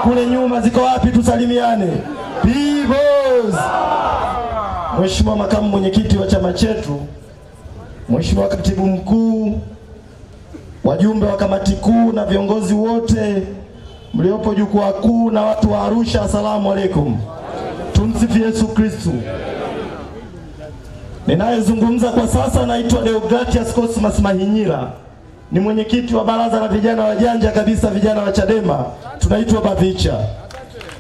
Kule nyuma ziko wapi? Tusalimiane. Peoples. Mheshimiwa makamu mwenyekiti wa chama chetu, Mheshimiwa katibu mkuu, wajumbe wa kamati kuu na viongozi wote mliopo jukwaa kuu na watu wa Arusha, asalamu alaykum. Tumsifu Yesu Kristo. Ninayezungumza kwa sasa naitwa Deogratias Cosmas Mahinyira. Ni mwenyekiti wa baraza la vijana wajanja kabisa, vijana wa Chadema, tunaitwa Bavicha.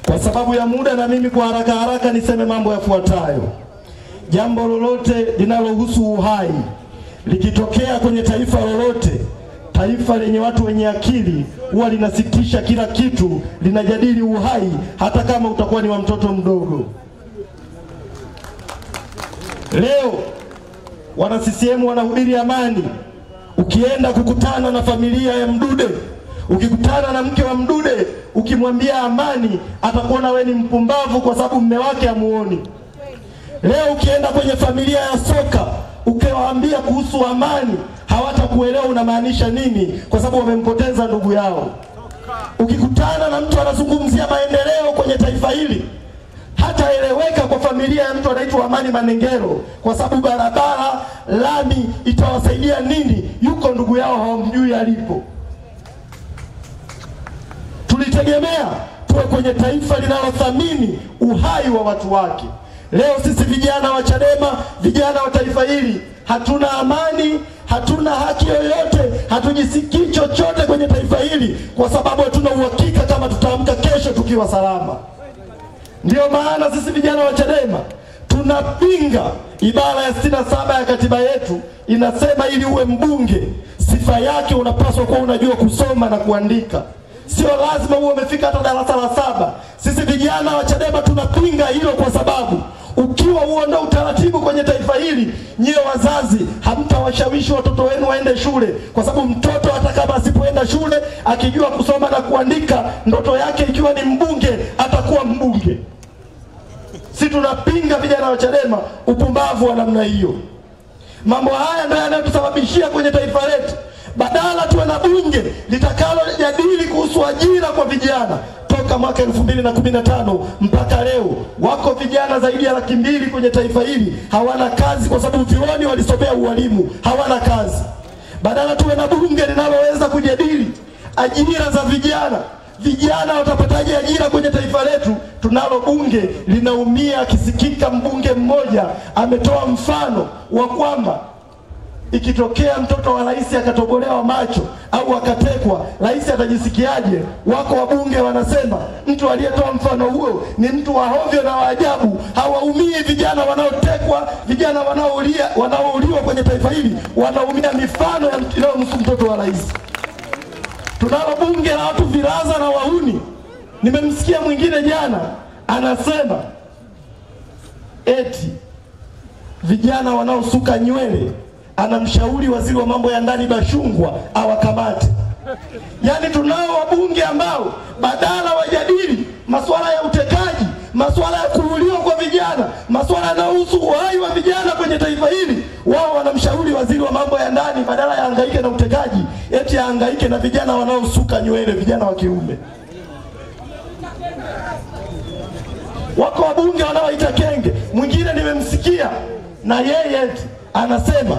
Kwa sababu ya muda na mimi kwa haraka niseme mambo yafuatayo. Jambo lolote linalohusu uhai likitokea kwenye taifa lolote, taifa lenye watu wenye akili huwa linasitisha kila kitu, linajadili uhai hata kama utakuwa ni wa mtoto mdogo. Leo wana CCM wanahubiri amani. Ukienda kukutana na familia ya Mdude, ukikutana na mke wa Mdude, ukimwambia amani, atakuona wewe ni mpumbavu kwa sababu mume wake hamuoni. Leo ukienda kwenye familia ya Soka, ukiwaambia kuhusu amani, hawatakuelewa unamaanisha nini kwa sababu wamempoteza ndugu yao. Ukikutana na mtu anazungumzia maendeleo kwenye taifa hili, hataeleweka kwa familia ya mtu anaitwa Amani Manengero kwa sababu barabara, lami itawasaidia nini? Yuko ndugu yao hawamjui alipo. Tulitegemea tuwe kwenye taifa linalothamini uhai wa watu wake. Leo sisi vijana wa Chadema, vijana wa taifa hili, hatuna amani, hatuna haki yoyote, hatujisikii chochote kwenye taifa hili kwa sababu hatuna uhakika kama tutaamka kesho tukiwa salama. Ndio maana sisi vijana wa Chadema tunapinga ibara ya 67 ya katiba yetu. Inasema ili uwe mbunge, sifa yake unapaswa kuwa unajua kusoma na kuandika. Sio lazima uwe umefika hata darasa la 7. Sisi vijana wa Chadema tunapinga hilo kwa sababu ukiwa huo ndio utaratibu kwenye taifa hili, nyie wazazi hamtawashawishi watoto wenu waende shule kwa sababu mtoto hata kama asipoenda shule akijua kusoma na kuandika, ndoto yake ikiwa ni mbunge atakuwa mbunge. Si tunapinga vijana wa Chadema upumbavu wa namna hiyo. Mambo haya ndio yanayotusababishia kwenye taifa letu badala tuwe na bunge litakalo jadili kuhusu ajira kwa vijana. Toka mwaka 2015 mpaka leo wako vijana zaidi ya 200,000 kwenye taifa hili hawana kazi kwa sababu vioni walisomea ualimu, hawana kazi. Badala tuwe na bunge linaloweza kujadili ajira za vijana, vijana watapataje ajira kwenye taifa letu, tunalo bunge linaumia. Akisikika mbunge mmoja ametoa mfano wa kwamba ikitokea mtoto wa rais akatobolewa macho au akatekwa, rais atajisikiaje? Wako wabunge wanasema mtu aliyetoa mfano huo ni mtu wa hovyo na wa ajabu. Hawaumii vijana wanaotekwa, vijana wanaouliwa kwenye taifa hili, wanaumia mifano ya mtoto wa rais. Tunalo bunge la watu viraza na wahuni. Nimemsikia mwingine jana anasema eti vijana wanaosuka nywele anamshauri waziri wa mambo ya ndani Bashungwa awakamate. Yaani tunao wabunge ambao badala wajadili masuala ya utekaji, masuala ya kuuliwa kwa vijana, masuala yanayohusu uhai wa vijana kwenye taifa hili, wao wanamshauri waziri wa mambo ya ndani badala ya hangaike na utekaji, eti hangaike na vijana wanaosuka nywele, vijana wa kiume. Wako wabunge wanaoita kenge. Mwingine nimemsikia na yeye eti anasema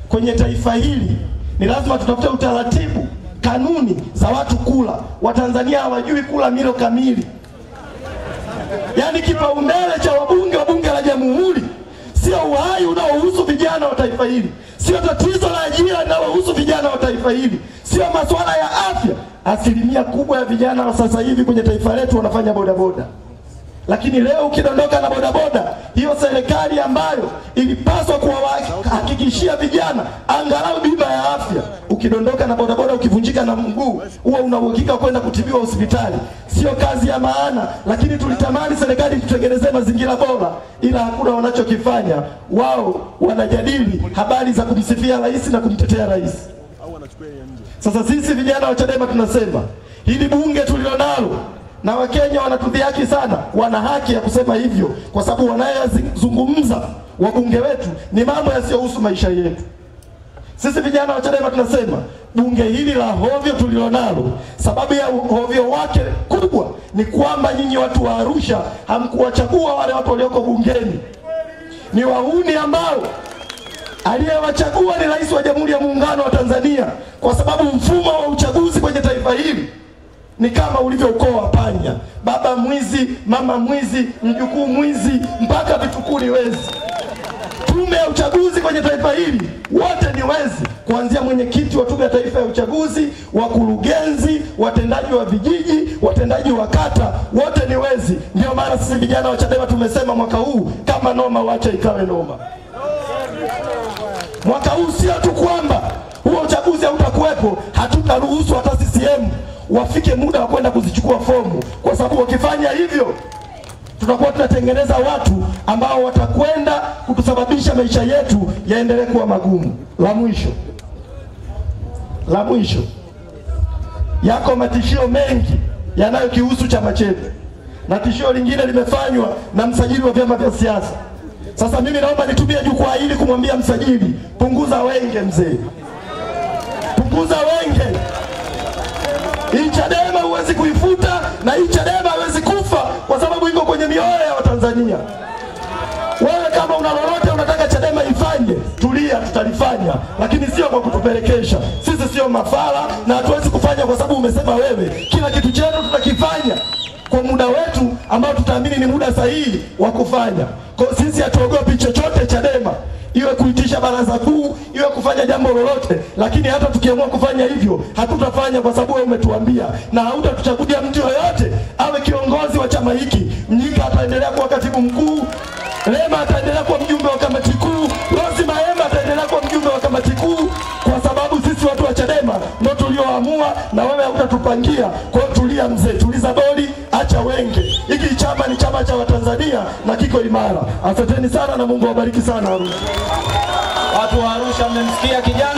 kwenye taifa hili ni lazima tutafute utaratibu, kanuni za watu kula. Watanzania hawajui kula milo kamili. Yaani kipaumbele cha wabunge wa bunge la jamhuri sio uhai unaohusu vijana wa taifa hili, sio tatizo la ajira linalohusu vijana wa taifa hili, sio masuala ya afya. Asilimia kubwa ya vijana wa sasa hivi kwenye taifa letu wanafanya bodaboda. Lakini leo ukidondoka na bodaboda, hiyo serikali ambayo ilipaswa kuwahakikishia vijana angalau bima ya afya, ukidondoka na bodaboda ukivunjika na mguu, huwa una uhakika kwenda kutibiwa hospitali. Sio kazi ya maana, lakini tulitamani serikali tutengenezee mazingira bora, ila hakuna wanachokifanya. Wao wanajadili habari za kumsifia rais na kumtetea rais. Sasa sisi vijana wa Chadema tunasema hili bunge tulilonalo, na Wakenya wanatudhihaki sana, wana haki ya kusema hivyo kwa sababu wanayozungumza wabunge wetu ni mambo yasiyohusu maisha yetu. Sisi vijana wa Chadema tunasema bunge hili la hovyo tulilonalo, sababu ya hovyo wake kubwa ni kwamba nyinyi watu wa Arusha hamkuwachagua wale watu walioko bungeni. Ni wahuni ambao aliyewachagua ni Rais wa Jamhuri ya Muungano wa Tanzania, kwa sababu mfumo wa uchaguzi kwenye taifa hili ni kama ulivyo ukoo wa panya: baba mwizi, mama mwizi, mjukuu mwizi, mpaka vitukuu ni wezi. Tume ya uchaguzi kwenye taifa hili wote ni wezi, kuanzia mwenyekiti wa Tume ya Taifa ya Uchaguzi, wakurugenzi, watendaji wa vijiji, watendaji wa kata, wote ni wezi. Ndio maana sisi vijana wa Chadema tumesema mwaka huu kama noma wacha ikawe noma. Mwaka huu sio tu kwamba huo uchaguzi hautakuwepo, hatutaruhusu hata CCM wafike muda wa kwenda kuzichukua fomu, kwa sababu wakifanya hivyo tutakuwa tunatengeneza watu ambao watakwenda kutusababisha maisha yetu yaendelee kuwa magumu. La mwisho, yako matishio mengi yanayokihusu chama chetu, na tishio lingine limefanywa na msajili wa vyama vya siasa. Sasa mimi naomba nitumie jukwaa hili kumwambia msajili, punguza wenge mzee, punguza wenge. Hii Chadema huwezi kuifuta, na hii Chadema huwezi kufa, kwa sababu iko kwenye mioyo ya Watanzania. Wewe kama una lolote unataka Chadema ifanye, tulia, tutalifanya, lakini sio kwa kutupelekesha. Sisi sio mafala na hatuwezi kufanya kwa sababu umesema wewe. Kila kitu chetu tutakifanya kwa muda wetu ambao tutaamini ni muda sahihi wa kufanya. Kwa sisi hatuogopi chochote Chadema, iwe kuitisha baraza kuu, iwe kufanya jambo lolote. Lakini hata tukiamua kufanya hivyo, hatutafanya kwa sababu wewe umetuambia, na hautatuchagulia mtu yoyote awe kiongozi wa chama hiki. Mnyika ataendelea kuwa katibu mkuu, Lema ataendelea kuwa mjumbe wa kamati kuu, Rose Mahema ataendelea kuwa mjumbe wa kamati kuu, kwa sababu sisi watu wa Chadema ndio tulioamua, na wewe hautatupangia. Kwa hiyo tulia mzee, tuliza boli, acha wenge. Hiki chama ni chama cha Watanzania na kiko imara. Asanteni sana na Mungu awabariki sana Arusha. Watu wa Arusha mmemsikia kijana.